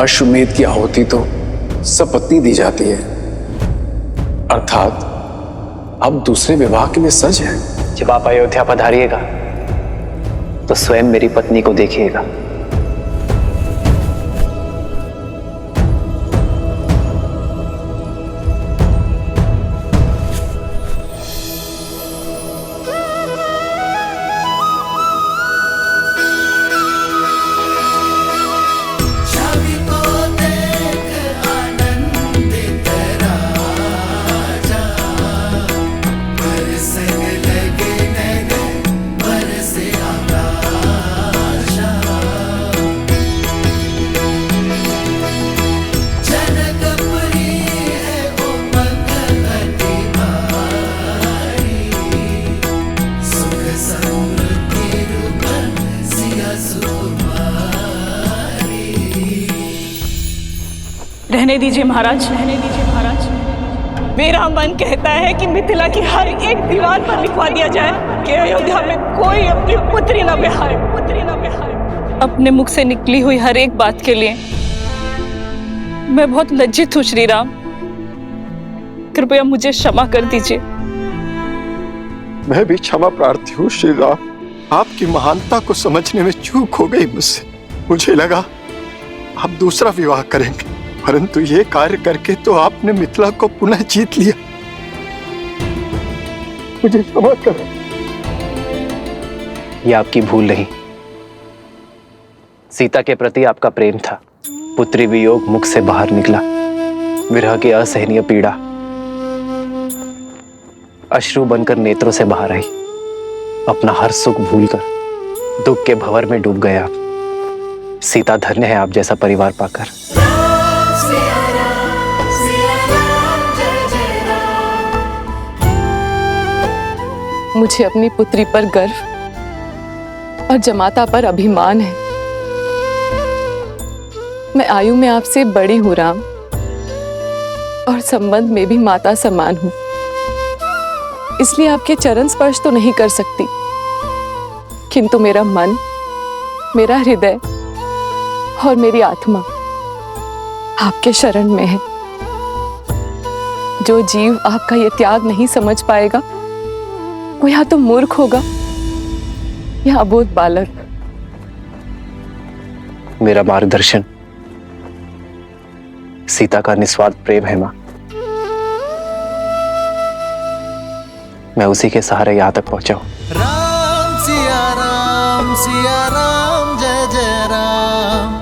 अश्वमेध की आहुति तो सपत्नी दी जाती है, अर्थात अब दूसरे विवाह के लिए सज है। जब आप अयोध्या पधारिएगा तो स्वयं मेरी पत्नी को देखिएगा। रहने दीजिए महाराज, रहने दीजिए महाराज। मेरा मन कहता है कि मिथिला की हर एक दीवार पर लिखवा दिया जाए कि अयोध्या में कोई अपनी पुत्री न ब्याहे, पुत्री न ब्याहे। अपने मुख से निकली हुई हर एक बात के लिए मैं बहुत लज्जित हूँ श्री राम। कृपया मुझे क्षमा कर दीजिए। मैं भी क्षमा प्रार्थी हूँ श्री राम। आपकी महानता को समझने में चूक हो गई मुझसे। मुझे लगा आप दूसरा विवाह करेंगे, परंतु ये कार्य करके तो आपने मिथिला को पुनः जीत लिया। मुझे क्षमा करें। यह आपकी भूल नहीं, सीता के प्रति आपका प्रेम था। पुत्री वियोग मुख से बाहर निकला, विरह की असहनीय पीड़ा अश्रु बनकर नेत्रों से बाहर आई। अपना हर सुख भूलकर दुख के भंवर में डूब गए आप। सीता धन्य है आप जैसा परिवार पाकर। मुझे अपनी पुत्री पर गर्व और जमाता पर अभिमान है। मैं आयु में आपसे बड़ी हूं राम, और संबंध में भी माता समान हूं। इसलिए आपके चरण स्पर्श तो नहीं कर सकती, किंतु मेरा मन, मेरा हृदय और मेरी आत्मा आपके शरण में है। जो जीव आपका ये त्याग नहीं समझ पाएगा वो या तो मूर्ख होगा या अबोध बालक। मेरा मार्गदर्शन सीता का निस्वार्थ प्रेम है मां। मैं उसी के सहारे यहां तक पहुंचा हूं। राम सिया राम जय जय राम।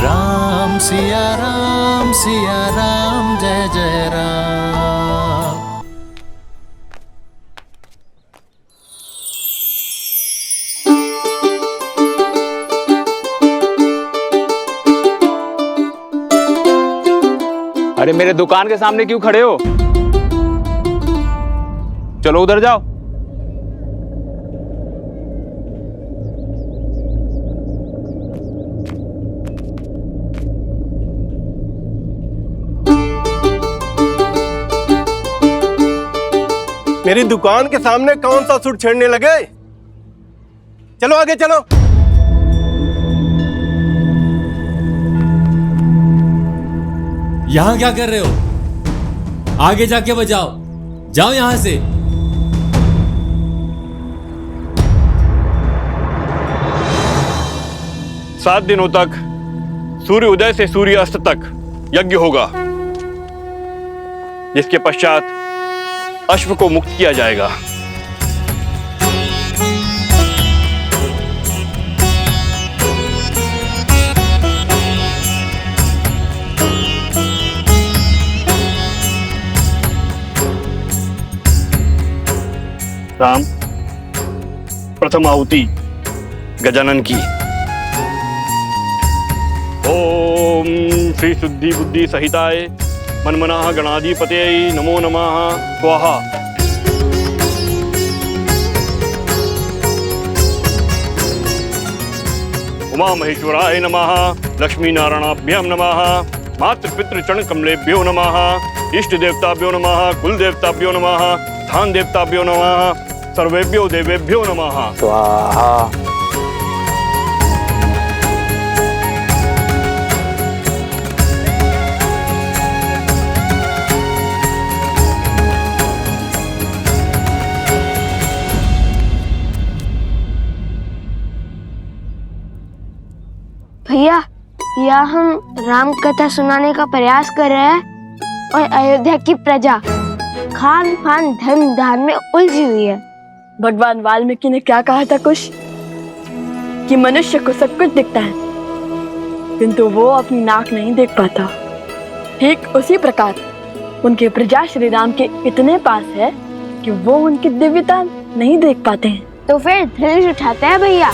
राम सिया राम जय जय राम। अरे मेरे दुकान के सामने क्यों खड़े हो? चलो उधर जाओ। मेरी दुकान के सामने कौन सा सुर छेड़ने लगे? चलो आगे चलो। यहां क्या कर रहे हो? आगे जाके बजाओ, जाओ यहां से। सात दिनों तक सूर्य उदय से सूर्य अस्त तक यज्ञ होगा, जिसके पश्चात अश्व को मुक्त किया जाएगा। राम, प्रथम आहुति गजानन की। ओम श्री शुद्धि बुद्धि सहिताय मनमनाः गणाधिपतये नमो नमः। स्वाहा। उमा महेश्वराय नमः। लक्ष्मी नारायणाभ्यां नमः। मातृपितृ चरण कमलेभ्यो नमः। इष्ट देवताभ्यो नमः। कुल देवताभ्यो नमः। स्थान देवताभ्यो नमः। सर्वेभ्यो देवेभ्यो नमः। स्वाहा। भैया हम राम कथा सुनाने का प्रयास कर रहे हैं और अयोध्या की प्रजा खान पान धर्म दान में उलझी हुई है। भगवान वाल्मीकि ने क्या कहा था कुछ कि मनुष्य को सब कुछ दिखता है किंतु वो अपनी नाक नहीं देख पाता। ठीक उसी प्रकार उनके प्रजा श्री राम के इतने पास है कि वो उनकी दिव्यता नहीं देख पाते हैं। तो फिर धनुष उठाते हैं भैया।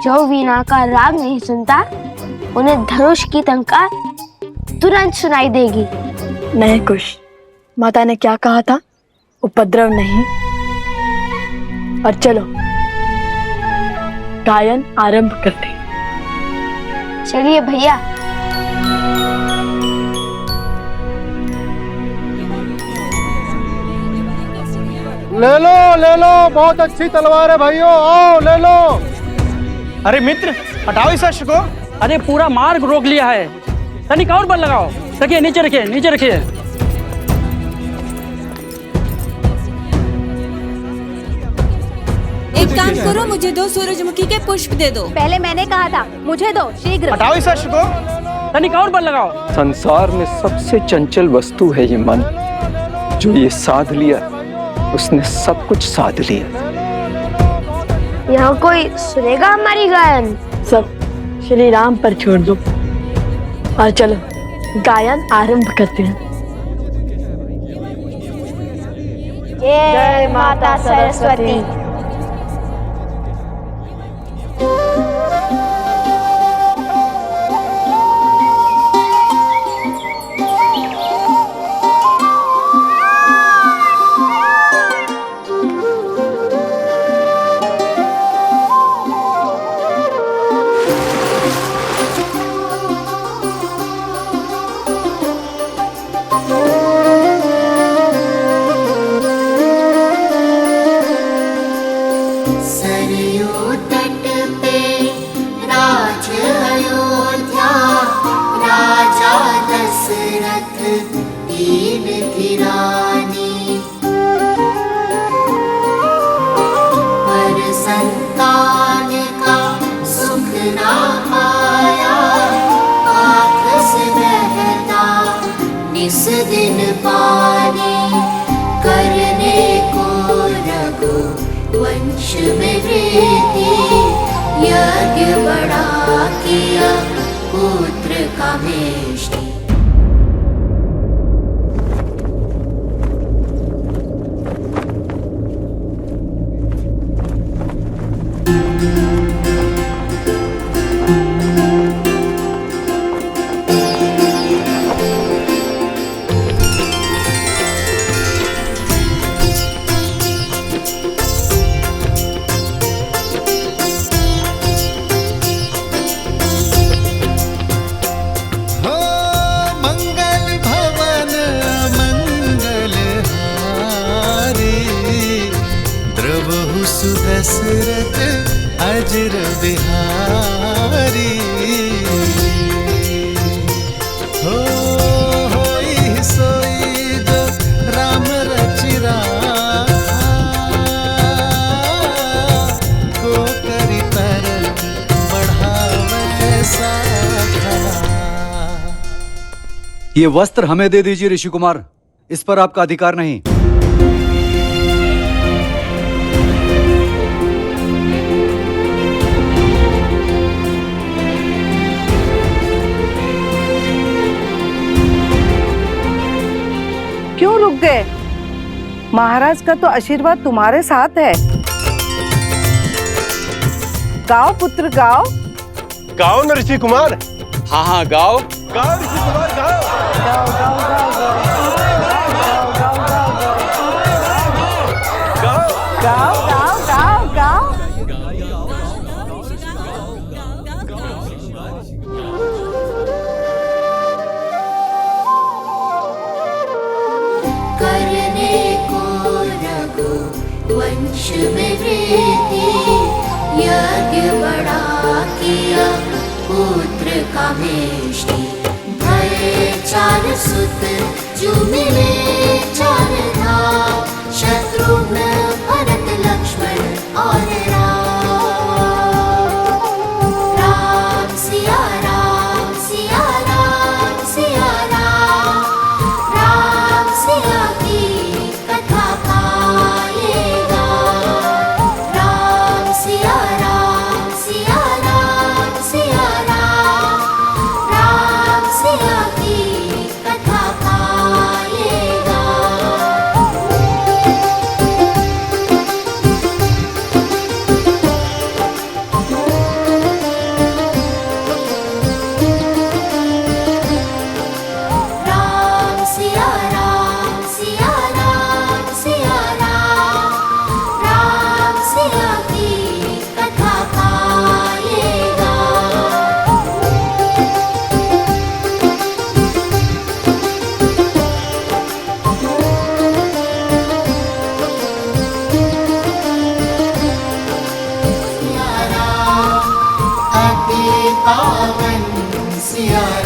जो वीणा का राग नहीं सुनता उन्हें धनुष की टंकार तुरंत सुनाई देगी। नहीं कुछ, माता ने क्या कहा था? उपद्रव नहीं। और चलो गायन आरंभ करते। चलिए भैया। ले लो बहुत अच्छी तलवार है भाइयों, आओ ले लो। अरे मित्र हटाओ इस अश्व को। अरे पूरा मार्ग रोक लिया है, तनिक और बल लगाओ। रखिए नीचे रखिए, नीचे रखिए। एक काम करो, मुझे 2 सूरजमुखी के पुष्प दे दो। पहले मैंने कहा था, मुझे दो शीघ्र। हटाओ इस अश्व को, तनिक और बल लगाओ। संसार में सबसे चंचल वस्तु है ये मन। जो ये साध लिया उसने सब कुछ साध लिया। यहाँ कोई सुनेगा हमारी गायन? सब श्री राम पर छोड़ दो और चलो गायन आरंभ करते हैं। जय माता सरस्वती। दशरथ अजर बिहारी होई सोई जो राम रचिरा को करी पर बढ़ावे साखा। ये वस्त्र हमें दे दीजिए ऋषि कुमार, इस पर आपका अधिकार नहीं। क्यों रुक गए? महाराज का तो आशीर्वाद तुम्हारे साथ है। गाओ पुत्र गाओ। गाओ न ऋषि कुमार। हाँ हाँ गाओ गाओ ऋषि कुमार गाओ। गाओ गाओ गाओ गाओ गाओ गाओ गाओ। करने को रघु वंश में वृद्धि यज्ञ बड़ा किया पुत्र कामेष्टि भय चार सुत जो मिले चार धाम शत्रुघ्न भरत लक्ष्मण और राम। राम सिया राम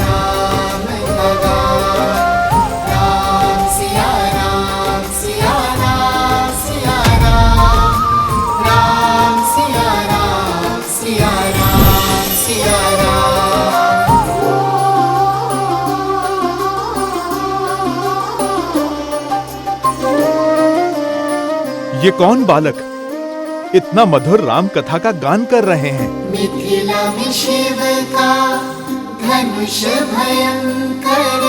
राम लगा। राम सिया राम सिया राम सिया राम। राम सिया राम सिया राम सिया ये कौन बालक इतना मधुर राम कथा का गान कर रहे हैं? मिथिला में शिव का धनुष भयंकर,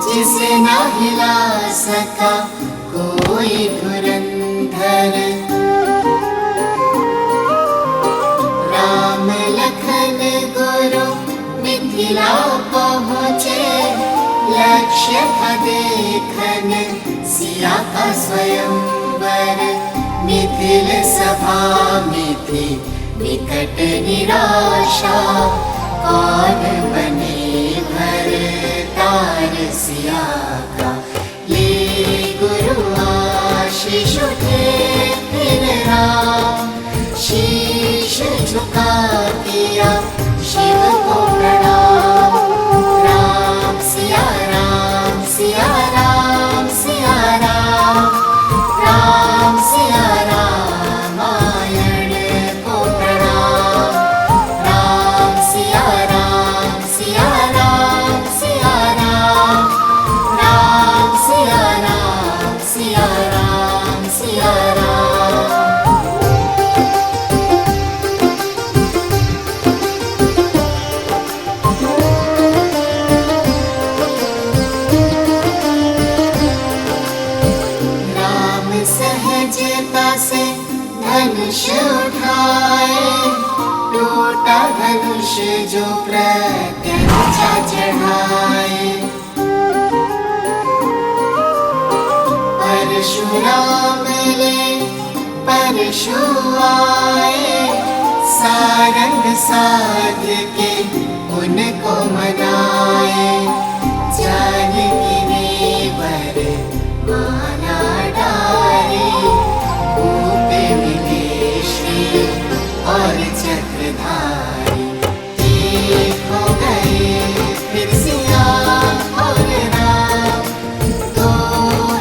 जिसे ना हिला सका कोई धुरंधर। राम लखन गुरु मिथिला पहुँचे, लक्ष्य था देखन सिया का स्वयंवर। मिथिल सभा में थी विकट निराशा, कौन बने भरतार सिया का। ले गुरु आशीष उठे फिर राम, शीश झुका दिया शिव को प्रणाम। राम सिया राम सिया राम सिया राम। राम सिया रामायण को प्रणाम। राम सिया राम सिया राम सिया राम। राम सिया राम सिया राम सिया राम। राम सहजता से धनुष उठाए, टूटा धनुष जो प्रत्यंचा चढ़ाए। परशुराम ले परशु आए, सारंग साध के उनको मनाए। जानकी ने वर माला डारे, भूप मिले श्री और चक्रधारी। एक हो गए फिर सिया और राम, दो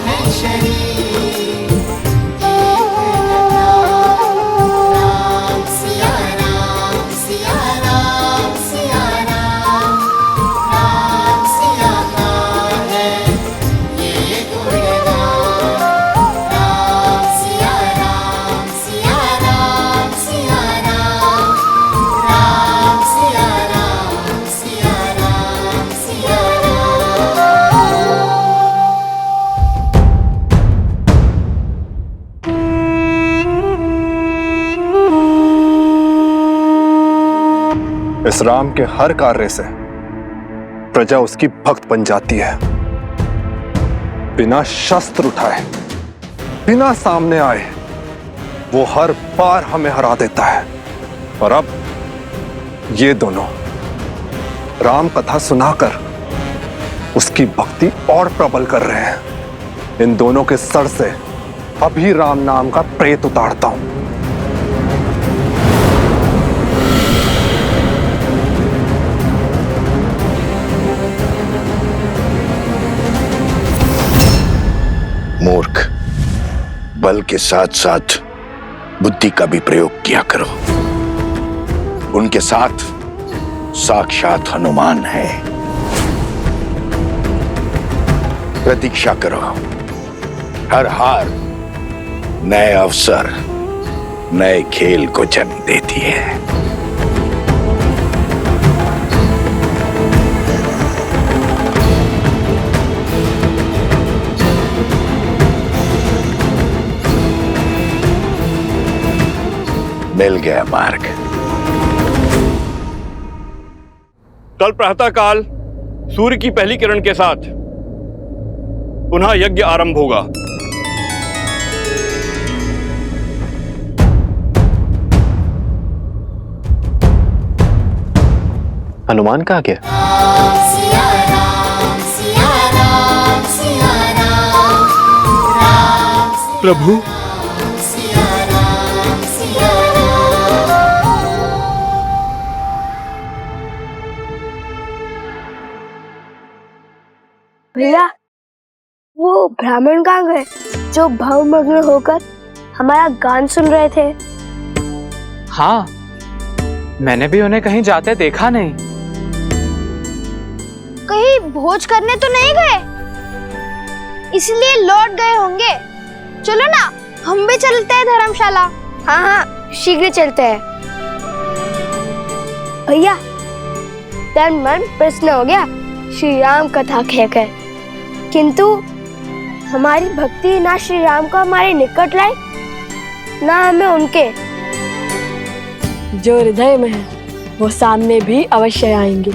है शरीर एक नाम। राम सिया राम सिया राम सिया राम। राम सिया का है ये गुणगान। राम सिया राम सिया राम सिया राम। राम सिया राम सिया राम सिया इस राम के हर कार्य से प्रजा उसकी भक्त बन जाती है। बिना शस्त्र उठाए, बिना सामने आए, वो हर बार हमें हरा देता है। और अब ये दोनों राम कथा सुनाकर उसकी भक्ति और प्रबल कर रहे हैं। इन दोनों के सर से अभी राम नाम का प्रेत उतारता हूं। मूर्ख, बल के साथ साथ बुद्धि का भी प्रयोग किया करो। उनके साथ साक्षात हनुमान है। प्रतीक्षा करो, हर हार नए अवसर, नए खेल को जन्म देती है। मिल गया मार्ग। कल प्रातः काल सूर्य की पहली किरण के साथ पुनः यज्ञ आरंभ होगा। हनुमान कहाँ गया? सिया राम सिया राम सिया राम। राम प्रभु, सिया राम सिया राम। भैया, वो ब्राह्मण कहाँ गए जो भावमग्न होकर हमारा गान सुन रहे थे? हाँ, मैंने भी उन्हें कहीं जाते देखा नहीं। कहीं भोज करने तो नहीं गए, इसलिए लौट गए होंगे। चलो ना, हम भी चलते हैं धर्मशाला। हाँ हाँ, शीघ्र चलते हैं। भैया, तन मन प्रसन्न हो गया श्री राम कथा कहकर, किंतु हमारी भक्ति ना श्री राम को हमारे निकट लाई, ना हमें उनके। जो हृदय में है वो सामने भी अवश्य आएंगे।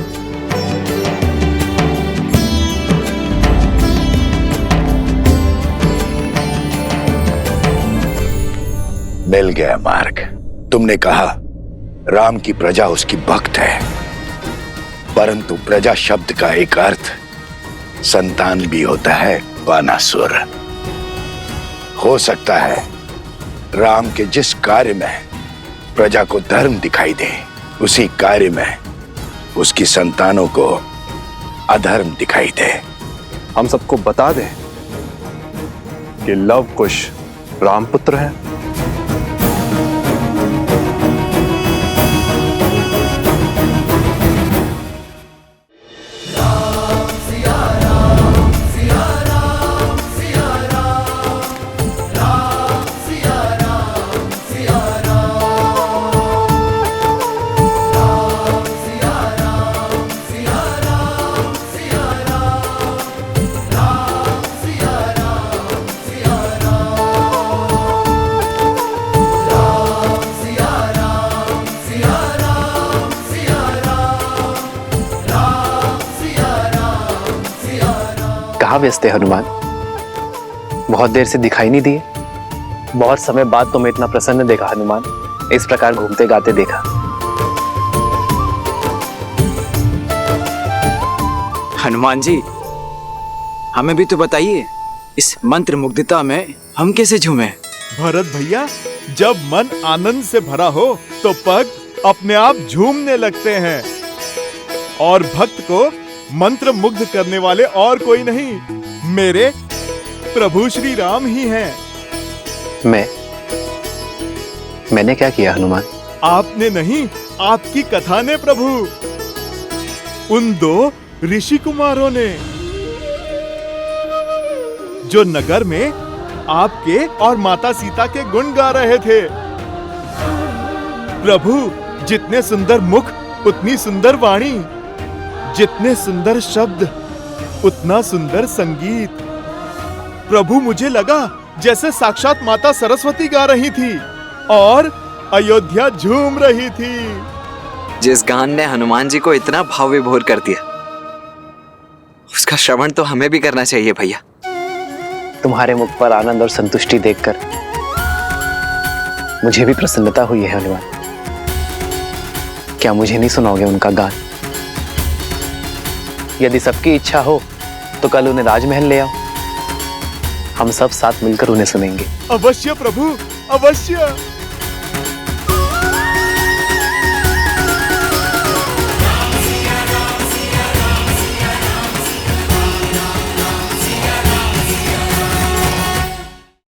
मिल गया मार्ग। तुमने कहा राम की प्रजा उसकी भक्त है, परंतु प्रजा शब्द का एक अर्थ संतान भी होता है, बानासुर। हो सकता है राम के जिस कार्य में प्रजा को धर्म दिखाई दे, उसी कार्य में उसकी संतानों को अधर्म दिखाई दे। हम सबको बता दें कि लव कुश रामपुत्र है। कहाँ व्यस्त है हनुमान? बहुत देर से दिखाई नहीं दिए। बहुत समय बाद तुम्हें इतना प्रसन्न देखा हनुमान, इस प्रकार घूमते गाते देखा। हनुमान जी, हमें भी तो बताइए, इस मंत्र मुग्धता में हम कैसे झूमे? भरत भैया, जब मन आनंद से भरा हो तो पग अपने आप झूमने लगते हैं, और भक्त को मंत्र मुग्ध करने वाले और कोई नहीं, मेरे प्रभु श्री राम ही हैं। मैंने क्या किया हनुमान? आपने नहीं, आपकी कथा ने प्रभु। उन दो ऋषि कुमारों ने, जो नगर में आपके और माता सीता के गुण गा रहे थे। प्रभु, जितने सुंदर मुख उतनी सुंदर वाणी, जितने सुंदर शब्द उतना सुंदर संगीत। प्रभु, मुझे लगा जैसे साक्षात माता सरस्वती गा रही थी और अयोध्या झूम रही थी। जिस गान ने हनुमान जी को इतना भाव विभोर कर दिया, उसका श्रवण तो हमें भी करना चाहिए भैया। तुम्हारे मुख पर आनंद और संतुष्टि देखकर मुझे भी प्रसन्नता हुई है हनुमान। क्या मुझे नहीं सुनाओगे उनका गान? यदि सबकी इच्छा हो तो कल उन्हें राजमहल ले आओ, हम सब साथ मिलकर उन्हें सुनेंगे। अवश्य प्रभु, अवश्य।